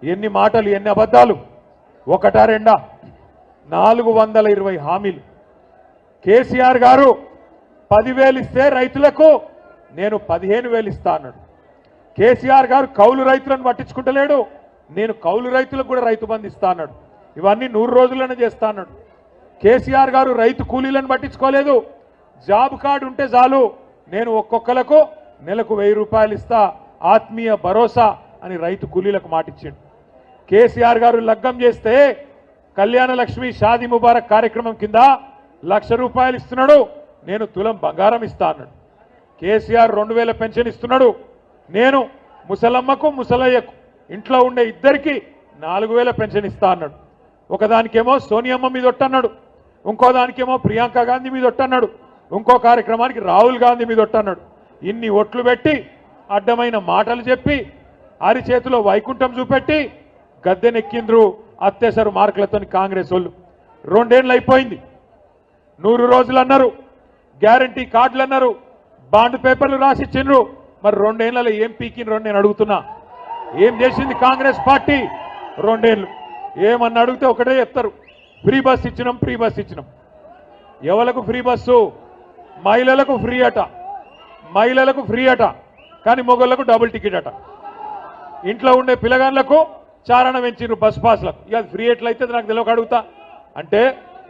ఎన్ని మాటలు ఎన్ని అబద్ధాలు, ఒకటా రెండా? 420 హామీలు. కేసీఆర్ గారు 10,000 ఇస్తే రైతులకు నేను 15,000 ఇస్తా అన్నాడు. కేసీఆర్ గారు కౌలు రైతులను పట్టించుకుంటలేడు, నేను కౌలు రైతులకు కూడా రైతు బంధు ఇస్తా అన్నాడు. ఇవన్నీ 100 రోజుల్లోనే చేస్తా అన్నాడు. కేసీఆర్ గారు రైతు కూలీలను పట్టించుకోలేదు, జాబ్ కార్డు ఉంటే చాలు నేను ఒక్కొక్కలకు నెలకు 1000 రూపాయలు ఇస్తా, ఆత్మీయ భరోసా అని రైతు కూలీలకు మాటిచ్చాడు. కేసీఆర్ గారు లగ్గం చేస్తే కళ్యాణ లక్ష్మి షాదీ ముబారక్ కార్యక్రమం కింద 1,00,000 రూపాయలు ఇస్తున్నాడు, నేను తులం బంగారం ఇస్తా అన్నాడు. కేసీఆర్ 2,000 పెన్షన్ ఇస్తున్నాడు, నేను ముసలమ్మకు ముసలయ్యకు ఇంట్లో ఉండే ఇద్దరికి 4,000 పెన్షన్ ఇస్తా అన్నాడు. ఒకదానికేమో సోనియమ్మ మీద ఒట్టన్నాడు, ఇంకో దానికేమో ప్రియాంక గాంధీ మీద ఒట్టన్నాడు, ఇంకో కార్యక్రమానికి రాహుల్ గాంధీ మీద ఒట్టన్నాడు. ఇన్ని ఒట్లు పెట్టి అడ్డమైన మాటలు చెప్పి అరిచేతిలో వైకుంఠం చూపెట్టి గద్దెనెక్కిండ్రు అత్యవసర మార్కులతో కాంగ్రెస్ వాళ్ళు. 2 ఏళ్ళు అయిపోయింది. 100 రోజులు అన్నారు, గ్యారంటీ కార్డులు అన్నారు, బాండ్ పేపర్లు రాసిచ్చిండ్రు. మరి 2 ఏళ్లలో ఏం పీకిండ్రు నేను అడుగుతున్నా. ఏం చేసింది కాంగ్రెస్ పార్టీ 2 ఏళ్ళు? ఏమన్నా అడిగితే ఒకటే చెప్తారు, ఫ్రీ బస్ ఇచ్చినాం, ఫ్రీ బస్ ఇచ్చినాం. ఎవలకు ఫ్రీ బస్సు? మహిళలకు ఫ్రీ అట, మహిళలకు ఫ్రీ అట, కానీ మొగళ్లకు డబుల్ టికెట్ అట. ఇంట్లో ఉండే పిల్లగాళ్లకు చారణ పెంచిరు బస్ పాస్లకు. ఇక ఫ్రీ ఎట్లయితే నాకు తెలియక అడుగుతా. అంటే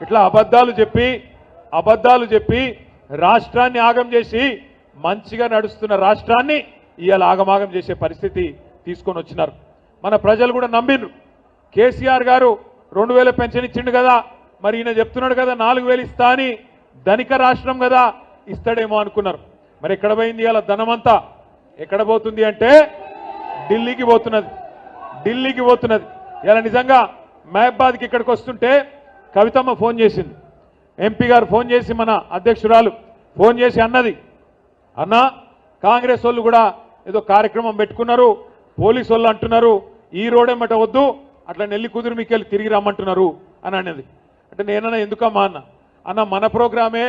ఇట్లా అబద్ధాలు చెప్పి రాష్ట్రాన్ని ఆగం చేసి మంచిగా నడుస్తున్న రాష్ట్రాన్ని ఇవాళ ఆగమాగం చేసే పరిస్థితి తీసుకొని వచ్చినారు. మన ప్రజలు కూడా నమ్మిండ్రు. కేసీఆర్ గారు 2,000 పెన్షన్ ఇచ్చిండు కదా, మరి ఈయన చెప్తున్నాడు కదా 4,000 ఇస్తా అని, ధనిక రాష్ట్రం కదా ఇస్తాడేమో అనుకున్నారు. మరి ఎక్కడ పోయింది ఇవాళ ధనమంతా? ఎక్కడ పోతుంది అంటే ఢిల్లీకి పోతున్నది, ఢిల్లీకి పోతున్నది. ఇలా నిజంగా మహబాద్కి ఇక్కడికి వస్తుంటే కవితమ్మ ఫోన్ చేసింది, ఎంపీ గారు ఫోన్ చేసి మన అధ్యక్షురాలు ఫోన్ చేసి అన్నది, అన్న కాంగ్రెస్ వాళ్ళు కూడా ఏదో కార్యక్రమం పెట్టుకున్నారు, పోలీసు వాళ్ళు అంటున్నారు ఈ రోడేమట వద్దు, అట్లా నెల్లి కుదురు మీకెళ్ళి తిరిగి రమ్మంటున్నారు అని అన్నది. అంటే నేనన్నా ఎందుకమ్మా అన్న మన ప్రోగ్రామే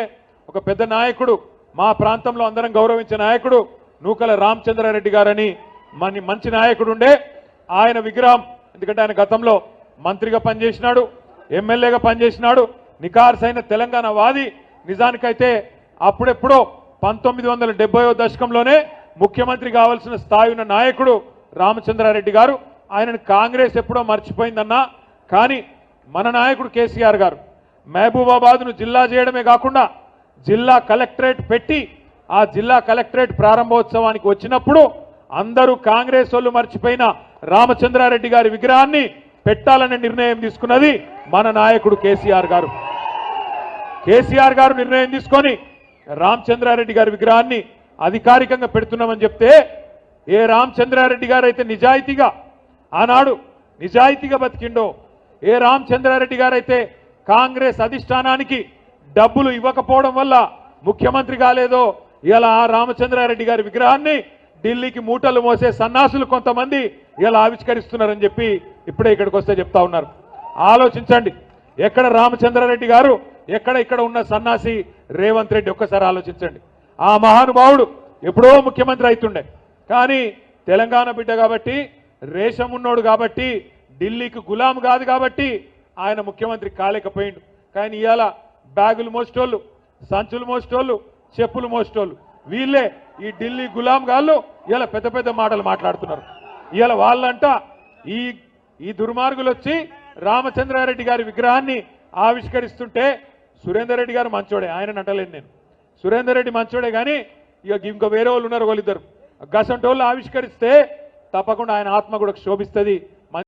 ఒక పెద్ద నాయకుడు, మా ప్రాంతంలో అందరం గౌరవించే నాయకుడు నూకల రామచంద్రారెడ్డి గారని మంచి నాయకుడు ఉండే, ఆయన విగ్రహం, ఎందుకంటే ఆయన గతంలో మంత్రిగా పనిచేసినాడు, ఎమ్మెల్యేగా పనిచేసినాడు, నికార్సైన తెలంగాణ వాది. నిజానికైతే అప్పుడెప్పుడో 1970వ దశకంలోనే ముఖ్యమంత్రి కావాల్సిన స్థాయి ఉన్న నాయకుడు రామచంద్రారెడ్డి గారు. ఆయనను కాంగ్రెస్ ఎప్పుడో మర్చిపోయిందన్నా, కానీ మన నాయకుడు కేసీఆర్ గారు మహబూబాబాద్ను జిల్లా చేయడమే కాకుండా జిల్లా కలెక్టరేట్ పెట్టి ఆ జిల్లా కలెక్టరేట్ ప్రారంభోత్సవానికి వచ్చినప్పుడు అందరూ కాంగ్రెస్ వాళ్ళు మర్చిపోయిన రామచంద్రారెడ్డి గారి విగ్రహాన్ని పెట్టాలనే నిర్ణయం తీసుకున్నది మన నాయకుడు కేసీఆర్ గారు. కేసీఆర్ గారు నిర్ణయం తీసుకొని రామచంద్రారెడ్డి గారి విగ్రహాన్ని అధికారికంగా పెడుతున్నామని చెప్తే, ఏ రామచంద్రారెడ్డి గారు అయితే నిజాయితీగా ఆనాడు నిజాయితీగా బతికిండో, ఏ రామచంద్రారెడ్డి గారైతే కాంగ్రెస్ అధిష్టానానికి డబ్బులు ఇవ్వకపోవడం వల్ల ముఖ్యమంత్రి కాలేదో, ఇలా ఆ రామచంద్రారెడ్డి గారి విగ్రహాన్ని ఢిల్లీకి మూటలు మోసే సన్నాసులు కొంతమంది ఇలా ఆవిష్కరిస్తున్నారని చెప్పి ఇప్పుడే ఇక్కడికి వస్తే చెప్తా ఉన్నారు. ఆలోచించండి, ఎక్కడ రామచంద్రారెడ్డి గారు, ఎక్కడ ఇక్కడ ఉన్న సన్నాసి రేవంత్ రెడ్డి, ఒక్కసారి ఆలోచించండి. ఆ మహానుభావుడు ఎప్పుడో ముఖ్యమంత్రి అవుతుండే, కానీ తెలంగాణ బిడ్డ కాబట్టి, రేషం ఉన్నోడు కాబట్టి, ఢిల్లీకి గులాం కాదు కాబట్టి ఆయన ముఖ్యమంత్రి కాలేకపోయిండు. కానీ ఇవాళ బ్యాగులు మోసేటోళ్ళు, సంచులు మోసేటోళ్ళు, చెప్పులు మోసేటోళ్ళు వీళ్ళే ఈ ఢిల్లీ గులాం గాళ్ళు ఇలా పెద్ద పెద్ద మాటలు మాట్లాడుతున్నారు. ఇవాళ వాళ్ళంట ఈ దుర్మార్గులు వచ్చి రామచంద్రారెడ్డి గారి విగ్రహాన్ని ఆవిష్కరిస్తుంటే, సురేందర్ రెడ్డి గారు మంచోడే, ఆయనను అంటలేను నేను, సురేందర్ రెడ్డి మంచోడే, కానీ ఇక ఇంకా వేరే వాళ్ళు ఉన్నారు వాళ్ళిద్దరు, గసంటోళ్ళు ఆవిష్కరిస్తే తప్పకుండా ఆయన ఆత్మ కూడా శోభిస్తుంది.